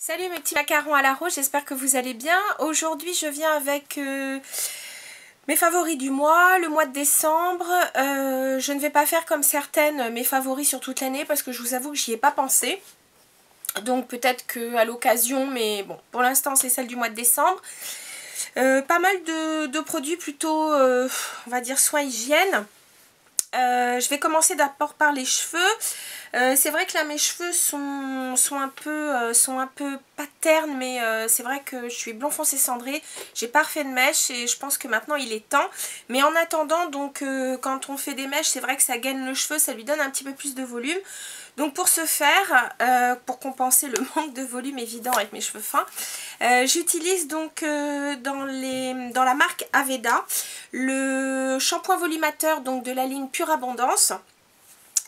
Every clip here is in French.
Salut mes petits macarons à la rose, j'espère que vous allez bien. Aujourd'hui je viens avec mes favoris du mois, le mois de décembre. Je ne vais pas faire comme certaines mes favoris sur toute l'année parce que je vous avoue que j'y ai pas pensé. Donc peut-être qu'à l'occasion, mais bon, pour l'instant c'est celle du mois de décembre. Pas mal de produits plutôt, on va dire, soins hygiène. Je vais commencer d'abord par les cheveux. C'est vrai que là mes cheveux sont un peu pas ternes, mais c'est vrai que je suis blond foncé cendré, j'ai pas refait de mèches et je pense que maintenant il est temps. Mais en attendant, donc quand on fait des mèches, c'est vrai que ça gaine le cheveu, ça lui donne un petit peu plus de volume. Donc pour ce faire, pour compenser le manque de volume évident avec mes cheveux fins, j'utilise donc dans la marque Aveda le shampoing volumateur donc de la ligne Pure Abondance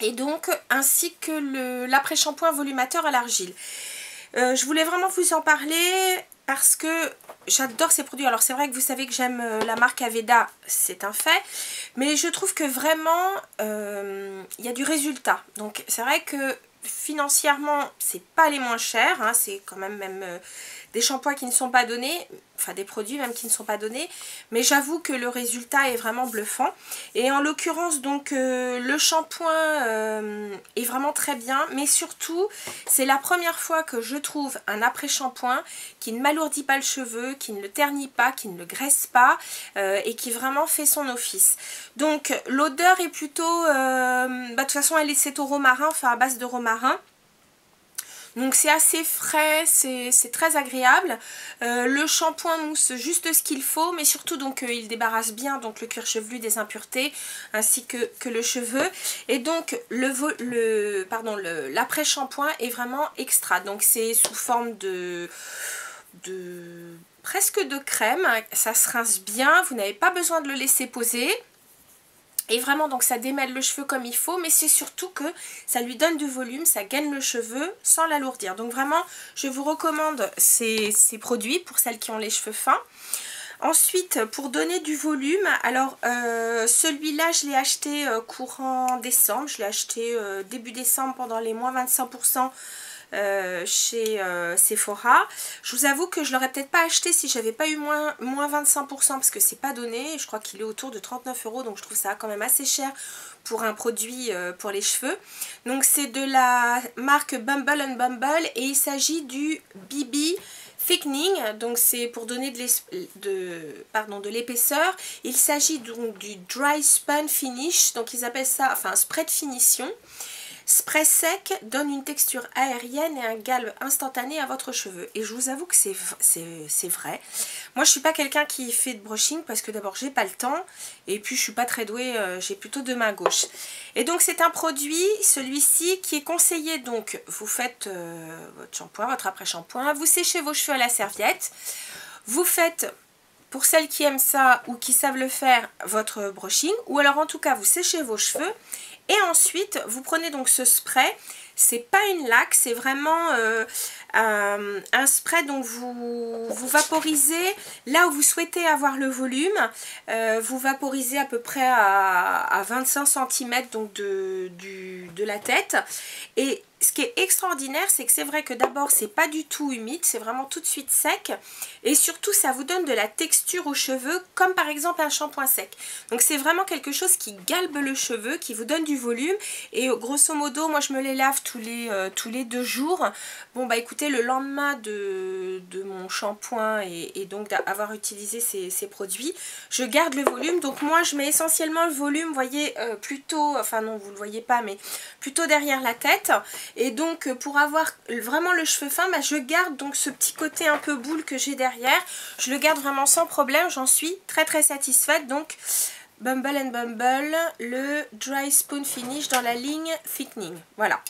et donc ainsi que l'après-shampoing volumateur à l'argile. Je voulais vraiment vous en parler parce que j'adore ces produits. Alors c'est vrai que vous savez que j'aime la marque Aveda, c'est un fait, mais je trouve que vraiment il y a du résultat. Donc c'est vrai que financièrement c'est pas les moins chers, hein, c'est quand même des shampoings qui ne sont pas donnés, enfin des produits même qui ne sont pas donnés, mais j'avoue que le résultat est vraiment bluffant. Et en l'occurrence donc le shampoing est vraiment très bien, mais surtout c'est la première fois que je trouve un après-shampoing qui ne m'alourdit pas le cheveu, qui ne le ternit pas, qui ne le graisse pas et qui vraiment fait son office. Donc l'odeur est plutôt, de toute façon c'est au romarin, enfin à base de romarin. Donc c'est assez frais, c'est très agréable. Le shampoing mousse juste ce qu'il faut, mais surtout donc il débarrasse bien donc le cuir chevelu des impuretés ainsi que le cheveu. Et donc l'après-shampoing est vraiment extra. Donc c'est sous forme de presque de crème. Ça se rince bien, vous n'avez pas besoin de le laisser poser. Et vraiment donc ça démêle le cheveu comme il faut, mais c'est surtout que ça lui donne du volume, ça gaine le cheveu sans l'alourdir. Donc vraiment je vous recommande ces produits pour celles qui ont les cheveux fins. Ensuite pour donner du volume, alors celui-là je l'ai acheté courant décembre, je l'ai acheté début décembre pendant les moins 25% chez Sephora. Je vous avoue que je l'aurais peut-être pas acheté si j'avais pas eu moins 25% parce que c'est pas donné. Je crois qu'il est autour de 39 €, donc je trouve ça quand même assez cher pour un produit pour les cheveux. Donc c'est de la marque Bumble and Bumble et il s'agit du BB Thickening, donc c'est pour donner de l'épaisseur. Il s'agit donc du Dry Spun Finish, donc ils appellent ça, enfin, spray de finition. Spray sec donne une texture aérienne et un galbe instantané à votre cheveu. Et je vous avoue que c'est vrai. Moi je suis pas quelqu'un qui fait de brushing parce que d'abord j'ai pas le temps et puis je suis pas très douée, j'ai plutôt deux mains gauches. Et donc c'est un produit, celui-ci, qui est conseillé. Donc vous faites votre shampoing, votre après-shampoing, vous séchez vos cheveux à la serviette, vous faites, pour celles qui aiment ça ou qui savent le faire, votre brushing, ou alors en tout cas vous séchez vos cheveux. Et ensuite, vous prenez donc ce spray, c'est pas une laque, c'est vraiment un spray dont vous vaporisez là où vous souhaitez avoir le volume. Vous vaporisez à peu près à 25 cm donc de la tête. Et ce qui est extraordinaire, c'est que c'est vrai que d'abord c'est pas du tout humide, c'est vraiment tout de suite sec. Et surtout ça vous donne de la texture aux cheveux, comme par exemple un shampoing sec. Donc c'est vraiment quelque chose qui galbe le cheveu, qui vous donne du volume. Et grosso modo, moi je me les lave tous les 2 jours. Bon bah écoutez, le lendemain de mon shampoing et donc d'avoir utilisé ces produits, je garde le volume. Donc moi je mets essentiellement le volume, vous voyez, plutôt, enfin non vous le voyez pas, mais plutôt derrière la tête. Et donc pour avoir vraiment le cheveu fin, bah, je garde donc ce petit côté un peu boule que j'ai derrière. Je le garde vraiment sans problème, j'en suis très satisfaite. Donc Bumble and Bumble, le Dry Spun Finish dans la ligne Thickening. Voilà.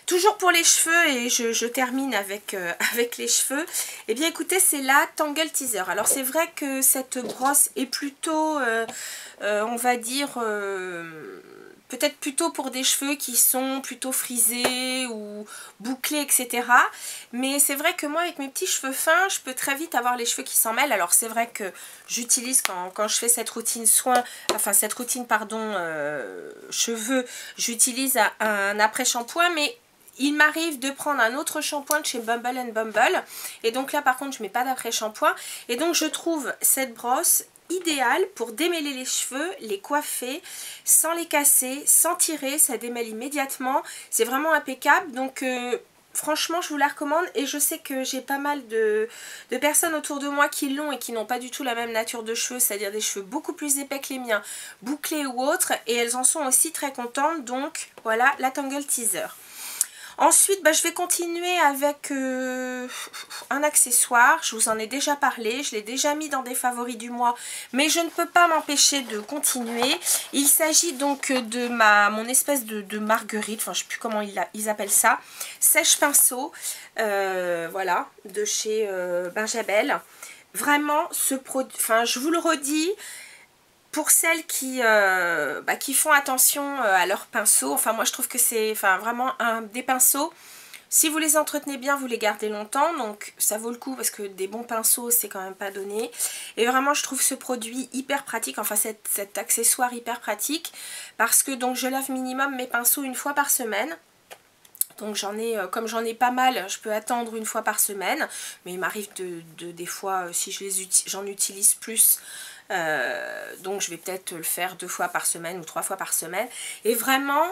Toujours pour les cheveux, et je termine avec les cheveux, et bien écoutez, c'est la Tangle Teaser. Alors c'est vrai que cette brosse est plutôt, on va dire, peut-être plutôt pour des cheveux qui sont plutôt frisés ou bouclés, etc. Mais c'est vrai que moi, avec mes petits cheveux fins, je peux très vite avoir les cheveux qui s'en mêlent. Alors c'est vrai que j'utilise quand je fais cette routine soin, enfin cette routine, pardon, cheveux, j'utilise un après-shampoing, mais il m'arrive de prendre un autre shampoing de chez Bumble and Bumble. Et donc là par contre je mets pas d'après-shampoing. Et donc je trouve cette brosse idéale pour démêler les cheveux, les coiffer, sans les casser, sans tirer. Ça démêle immédiatement. C'est vraiment impeccable. Donc franchement je vous la recommande. Et je sais que j'ai pas mal de personnes autour de moi qui l'ont et qui n'ont pas du tout la même nature de cheveux. C'est-à-dire des cheveux beaucoup plus épais que les miens, bouclés ou autres. Et elles en sont aussi très contentes. Donc voilà la Tangle Teaser. Ensuite, je vais continuer avec un accessoire. Je vous en ai déjà parlé. Je l'ai déjà mis dans des favoris du mois. Mais je ne peux pas m'empêcher de continuer. Il s'agit donc de mon espèce de marguerite. Enfin, je ne sais plus comment ils appellent ça. Sèche-pinceau. Voilà, de chez Benjabel. Vraiment, ce produit... Enfin, je vous le redis... Pour celles qui font attention à leurs pinceaux, enfin moi je trouve que c'est vraiment des pinceaux, si vous les entretenez bien, vous les gardez longtemps, donc ça vaut le coup parce que des bons pinceaux c'est quand même pas donné. Et vraiment je trouve ce produit hyper pratique, enfin cet accessoire hyper pratique, parce que donc je lave minimum mes pinceaux une fois par semaine. Donc comme j'en ai pas mal, je peux attendre une fois par semaine, mais il m'arrive des fois, si j'en utilise plus, donc je vais peut-être le faire 2 fois par semaine ou 3 fois par semaine. Et vraiment,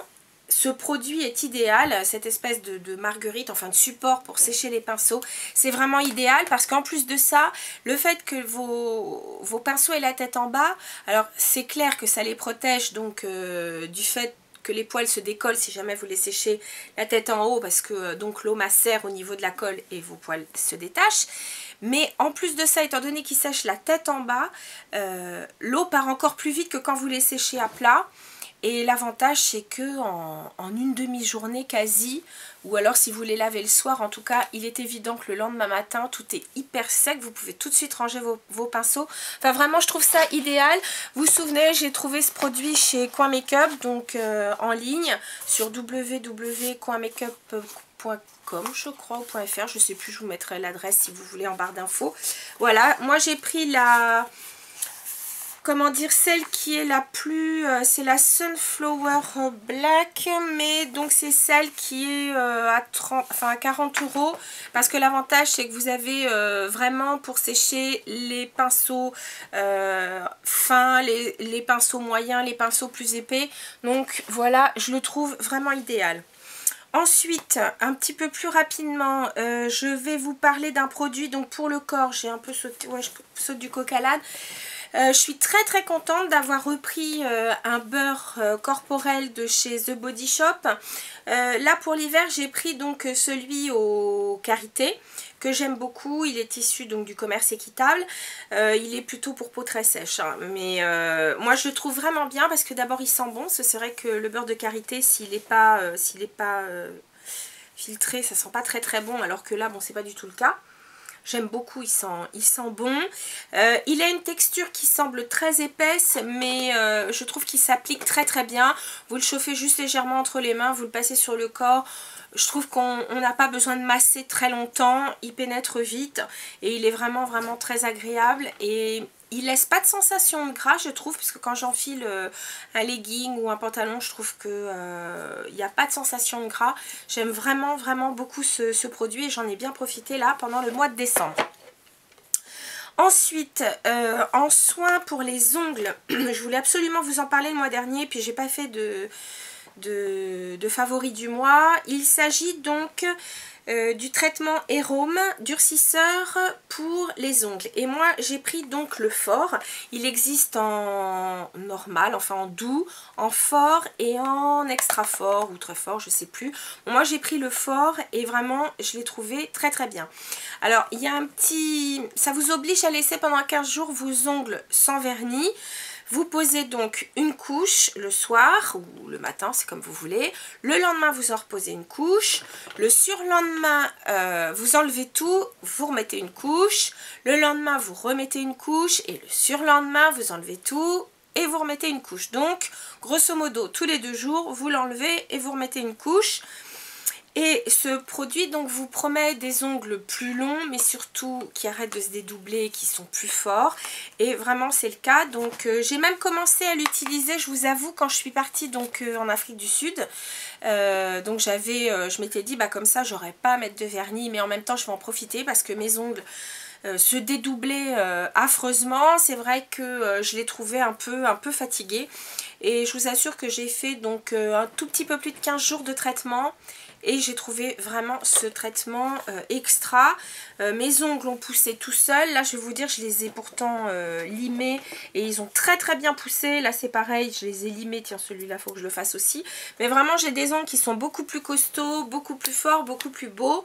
ce produit est idéal, cette espèce de marguerite, enfin de support pour sécher les pinceaux. C'est vraiment idéal parce qu'en plus de ça, le fait que vos pinceaux aient la tête en bas, alors c'est clair que ça les protège donc du fait que les poils se décollent si jamais vous les séchez la tête en haut, parce que donc l'eau macère au niveau de la colle et vos poils se détachent. Mais en plus de ça, étant donné qu'ils sèchent la tête en bas, l'eau part encore plus vite que quand vous les séchez à plat. Et l'avantage c'est que en une demi-journée quasi, ou alors si vous les lavez le soir, en tout cas il est évident que le lendemain matin tout est hyper sec, vous pouvez tout de suite ranger vos pinceaux. Enfin vraiment je trouve ça idéal. Vous vous souvenez, j'ai trouvé ce produit chez Coin Makeup, donc en ligne sur www.coinmakeup.com je crois, ou .fr, je sais plus, je vous mettrai l'adresse si vous voulez en barre d'infos. Voilà, moi j'ai pris comment dire, celle qui est la plus, c'est la Sunflower Black, mais donc c'est celle qui est à 40 €, parce que l'avantage c'est que vous avez vraiment pour sécher les pinceaux fins, les pinceaux moyens, les pinceaux plus épais. Donc voilà, je le trouve vraiment idéal. Ensuite, un petit peu plus rapidement, je vais vous parler d'un produit donc pour le corps. J'ai un peu sauté, ouais, je saute du coq à l'âne. Je suis très très contente d'avoir repris un beurre corporel de chez The Body Shop. Là pour l'hiver j'ai pris donc celui au karité que j'aime beaucoup. Il est issu donc du commerce équitable. Il est plutôt pour peau très sèche, hein. Mais moi je le trouve vraiment bien parce que d'abord il sent bon. C'est vrai que le beurre de karité s'il n'est pas, filtré, ça sent pas très très bon, alors que là bon c'est pas du tout le cas. J'aime beaucoup, il sent bon. Il a une texture qui semble très épaisse, mais je trouve qu'il s'applique très très bien. Vous le chauffez juste légèrement entre les mains, vous le passez sur le corps. Je trouve qu'on n'a pas besoin de masser très longtemps, il pénètre vite et il est vraiment vraiment très agréable. Et il laisse pas de sensation de gras, je trouve, parce que quand j'enfile un legging ou un pantalon, je trouve que il n'y a pas de sensation de gras. J'aime vraiment vraiment beaucoup ce produit et j'en ai bien profité là pendant le mois de décembre. Ensuite, en soins pour les ongles, je voulais absolument vous en parler le mois dernier, puis j'ai pas fait de favoris du mois. Il s'agit donc du traitement Hérome durcisseur pour les ongles. Et moi j'ai pris donc le fort. Il existe en normal, enfin en doux, en fort et en extra fort ou très fort, je sais plus. Bon, moi j'ai pris le fort et vraiment je l'ai trouvé très très bien. Alors il y a un petit... ça vous oblige à laisser pendant 15 jours vos ongles sans vernis. Vous posez donc une couche le soir ou le matin, c'est comme vous voulez. Le lendemain, vous en reposez une couche. Le surlendemain, vous enlevez tout, vous remettez une couche. Le lendemain, vous remettez une couche. Et le surlendemain, vous enlevez tout et vous remettez une couche. Donc, grosso modo, tous les 2 jours, vous l'enlevez et vous remettez une couche. Et ce produit donc vous promet des ongles plus longs, mais surtout qui arrêtent de se dédoubler, qui sont plus forts. Et vraiment c'est le cas. Donc j'ai même commencé à l'utiliser, je vous avoue, quand je suis partie donc en Afrique du Sud. Donc je m'étais dit bah comme ça j'aurais pas à mettre de vernis, mais en même temps je vais en profiter parce que mes ongles se dédoublaient affreusement. C'est vrai que je les trouvais un peu fatigués. Et je vous assure que j'ai fait donc un tout petit peu plus de 15 jours de traitement. Et j'ai trouvé vraiment ce traitement extra. Mes ongles ont poussé tout seuls. Là, je vais vous dire, je les ai pourtant limés. Et ils ont très très bien poussé. Là, c'est pareil, je les ai limés. Tiens, celui-là, il faut que je le fasse aussi. Mais vraiment, j'ai des ongles qui sont beaucoup plus costauds, beaucoup plus forts, beaucoup plus beaux.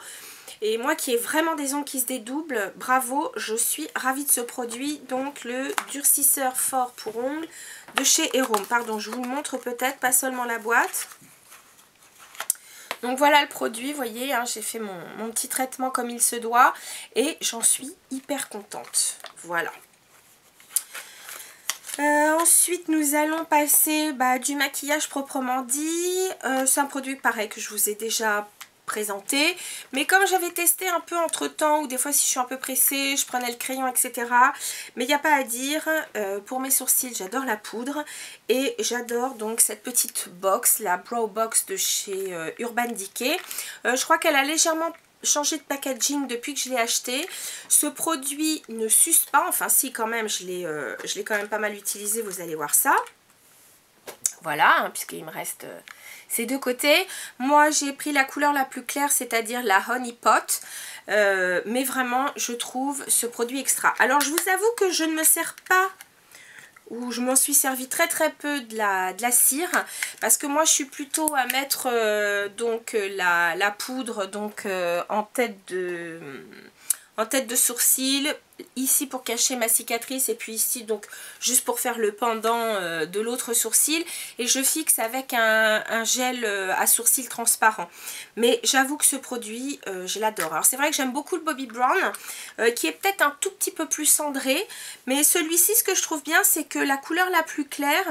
Et moi qui ai vraiment des ongles qui se dédoublent, bravo, je suis ravie de ce produit. Donc, le durcisseur fort pour ongles de chez Hero. Pardon, je vous le montre peut-être, pas seulement la boîte. Donc voilà le produit, vous voyez, hein, j'ai fait mon petit traitement comme il se doit et j'en suis hyper contente. Voilà. Ensuite, nous allons passer du maquillage proprement dit. C'est un produit pareil que je vous ai déjà présenté, mais comme j'avais testé un peu entre temps, ou des fois si je suis un peu pressée je prenais le crayon etc, mais il n'y a pas à dire, pour mes sourcils j'adore la poudre et j'adore donc cette petite box, la Brow Box de chez Urban Decay. Je crois qu'elle a légèrement changé de packaging depuis que je l'ai acheté. Ce produit ne suce pas, enfin si quand même, je l'ai quand même pas mal utilisé, vous allez voir ça. Voilà, hein, puisqu'il me reste ces deux côtés. Moi j'ai pris la couleur la plus claire, c'est-à-dire la Honey Pot. Mais vraiment je trouve ce produit extra. Alors je vous avoue que je ne me sers pas, ou je m'en suis servi très très peu de la cire, parce que moi je suis plutôt à mettre donc la poudre donc en tête de sourcil, ici pour cacher ma cicatrice et puis ici donc juste pour faire le pendant de l'autre sourcil, et je fixe avec un gel à sourcil transparent. Mais j'avoue que ce produit je l'adore. Alors c'est vrai que j'aime beaucoup le Bobbi Brown qui est peut-être un tout petit peu plus cendré, mais celui-ci ce que je trouve bien c'est que la couleur la plus claire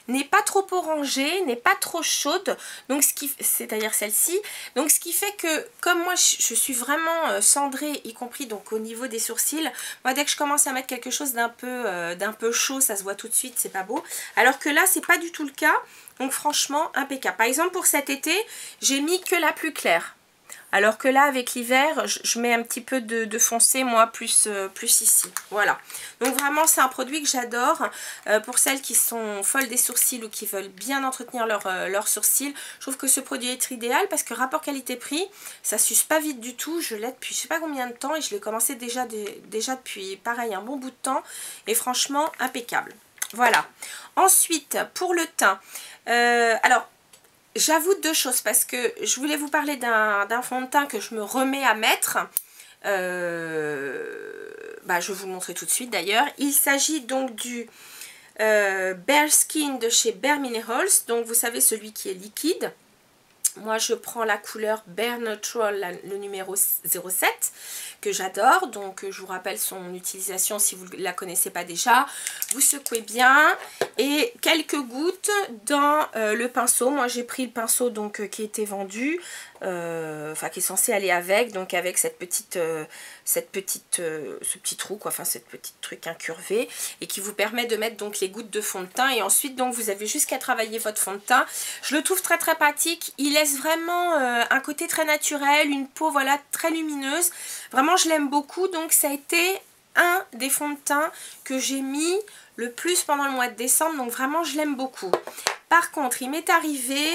n'est pas trop orangée, n'est pas trop chaude, donc c'est-à-dire celle-ci. Donc ce qui fait que comme moi je suis vraiment cendrée, y compris donc au niveau des sourcils, moi dès que je commence à mettre quelque chose d'un peu chaud, ça se voit tout de suite, c'est pas beau. Alors que là c'est pas du tout le cas, donc franchement impeccable. Par exemple pour cet été, j'ai mis que la plus claire. Alors que là, avec l'hiver, je mets un petit peu de foncé, moi, plus ici. Voilà. Donc vraiment, c'est un produit que j'adore. Pour celles qui sont folles des sourcils ou qui veulent bien entretenir leurs sourcils, je trouve que ce produit est idéal parce que rapport qualité-prix, ça suce pas vite du tout. Je l'ai depuis je sais pas combien de temps et je l'ai commencé déjà depuis, pareil, un bon bout de temps. Et franchement, impeccable. Voilà. Ensuite, pour le teint. Alors, j'avoue deux choses parce que je voulais vous parler d'un fond de teint que je me remets à mettre. Je vais vous le montrer tout de suite d'ailleurs. Il s'agit donc du Bare Skin de chez Bare Minerals. Donc vous savez, celui qui est liquide. Moi je prends la couleur Bare Natural, le numéro 07, que j'adore. Donc je vous rappelle son utilisation si vous ne la connaissez pas déjà. Vous secouez bien et quelques gouttes dans le pinceau. Moi j'ai pris le pinceau donc qui était vendu, enfin qui est censé aller avec, donc avec ce petit trou quoi, enfin cette petite truc incurvé, et qui vous permet de mettre donc les gouttes de fond de teint. Et ensuite donc vous avez juste qu'à travailler votre fond de teint. Je le trouve très très pratique. Il laisse vraiment un côté très naturel, une peau voilà très lumineuse. Vraiment je l'aime beaucoup, donc ça a été un des fonds de teint que j'ai mis le plus pendant le mois de décembre, donc vraiment je l'aime beaucoup. Par contre il m'est arrivé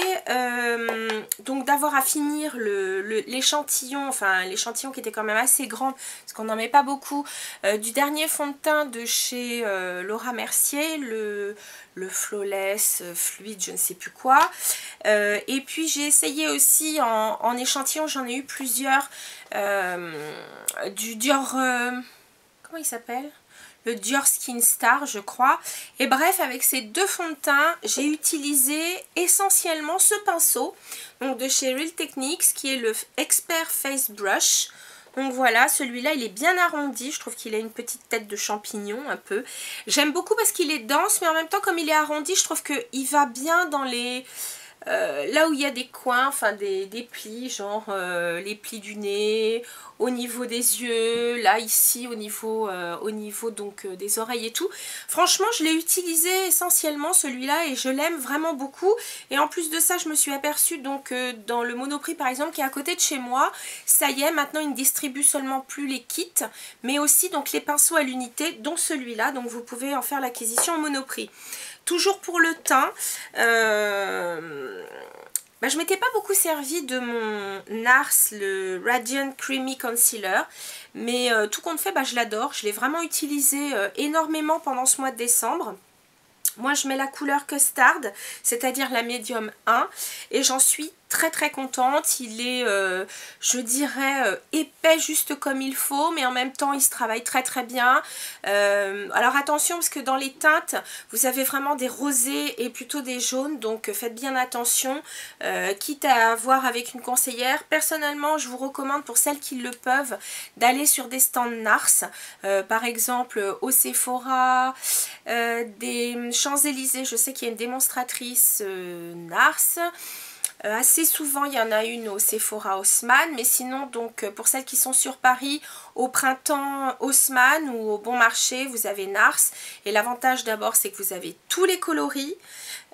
donc d'avoir à finir l'échantillon, enfin l'échantillon qui était quand même assez grand parce qu'on n'en met pas beaucoup, du dernier fond de teint de chez Laura Mercier, le Flawless fluide je ne sais plus quoi, et puis j'ai essayé aussi en échantillon, j'en ai eu plusieurs, du Dior, comment il s'appelle ? Le Dior Skin Star je crois. Et bref, avec ces deux fonds de teint j'ai utilisé essentiellement ce pinceau donc de chez Real Techniques qui est le Expert Face Brush. Donc voilà, celui-là il est bien arrondi, je trouve qu'il a une petite tête de champignon un peu. J'aime beaucoup parce qu'il est dense, mais en même temps comme il est arrondi, je trouve qu'il va bien dans les là où il y a des coins, enfin des plis, genre les plis du nez, au niveau des yeux, là ici au niveau donc des oreilles et tout. Franchement je l'ai utilisé essentiellement celui-là et je l'aime vraiment beaucoup. Et en plus de ça je me suis aperçue donc dans le Monoprix par exemple qui est à côté de chez moi, ça y est maintenant ils ne distribuent seulement plus les kits mais aussi donc les pinceaux à l'unité dont celui-là, donc vous pouvez en faire l'acquisition au Monoprix. Toujours pour le teint, je m'étais pas beaucoup servi de mon NARS, le Radiant Creamy Concealer, mais tout compte fait, je l'adore. Je l'ai vraiment utilisé énormément pendant ce mois de décembre. Moi je mets la couleur Custard, c'est-à-dire la médium 1, et j'en suis très contente. Il est je dirais épais juste comme il faut, mais en même temps il se travaille très bien. Alors attention parce que dans les teintes vous avez vraiment des rosés et plutôt des jaunes, donc faites bien attention, quitte à voir avec une conseillère. Personnellement je vous recommande pour celles qui le peuvent d'aller sur des stands NARS, par exemple au Sephora, des Champs-Élysées, je sais qu'il y a une démonstratrice NARS. Assez souvent il y en a une au Sephora Haussmann, mais sinon donc pour celles qui sont sur Paris, au printemps Haussmann ou au Bon Marché vous avez NARS. Et l'avantage d'abord c'est que vous avez tous les coloris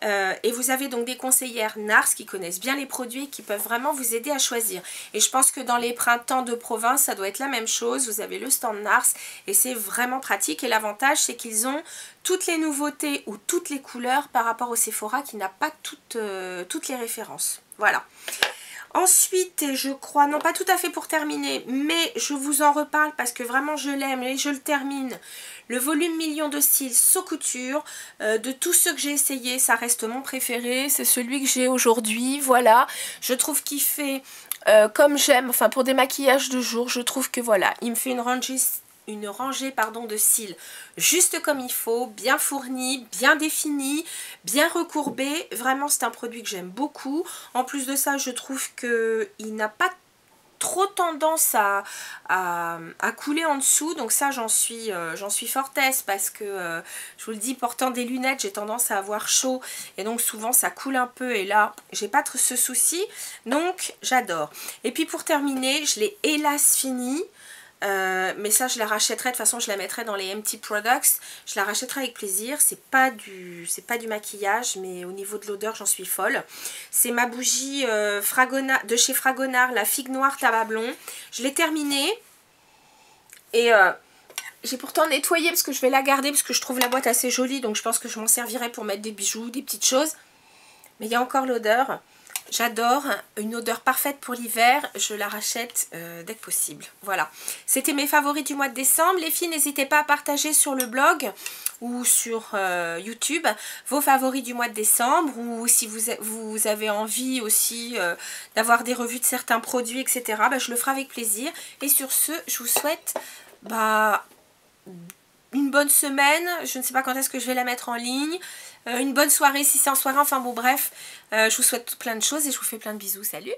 et vous avez donc des conseillères NARS qui connaissent bien les produits et qui peuvent vraiment vous aider à choisir. Et je pense que dans les printemps de province ça doit être la même chose, vous avez le stand NARS et c'est vraiment pratique. Et l'avantage c'est qu'ils ont toutes les nouveautés ou toutes les couleurs par rapport au Sephora qui n'a pas toutes les références. Voilà. Ensuite, et je crois, non pas tout à fait pour terminer, mais je vous en reparle parce que vraiment je l'aime et je le termine. Le volume Million de cils Saut Couture, de tous ceux que j'ai essayé, ça reste mon préféré. C'est celui que j'ai aujourd'hui, voilà. Je trouve qu'il fait comme j'aime, enfin pour des maquillages de jour, je trouve que voilà, il me fait une rangée de cils juste comme il faut, bien fourni, bien défini, bien recourbé. Vraiment c'est un produit que j'aime beaucoup. En plus de ça je trouve qu'il n'a pas trop tendance à couler en dessous, donc ça j'en suis fortesse parce que je vous le dis, portant des lunettes j'ai tendance à avoir chaud et donc souvent ça coule un peu, et là j'ai pas ce souci, donc j'adore. Et puis pour terminer, je l'ai hélas fini. Mais ça je la rachèterai, de toute façon je la mettrai dans les empty products, je la rachèterai avec plaisir. C'est pas du maquillage, mais au niveau de l'odeur j'en suis folle. C'est ma bougie de chez Fragonard, la figue noire tabac blond. Je l'ai terminée et j'ai pourtant nettoyé parce que je vais la garder parce que je trouve la boîte assez jolie, donc je pense que je m'en servirai pour mettre des bijoux, des petites choses, mais il y a encore l'odeur. J'adore, une odeur parfaite pour l'hiver, je la rachète dès que possible. Voilà, c'était mes favoris du mois de décembre. Les filles, n'hésitez pas à partager sur le blog ou sur YouTube vos favoris du mois de décembre, ou si vous avez envie aussi d'avoir des revues de certains produits, etc. Je le ferai avec plaisir. Et sur ce, je vous souhaite une bonne semaine. Je ne sais pas quand est-ce que je vais la mettre en ligne. Une bonne soirée si c'est en soirée, enfin bon bref, je vous souhaite plein de choses et je vous fais plein de bisous, salut!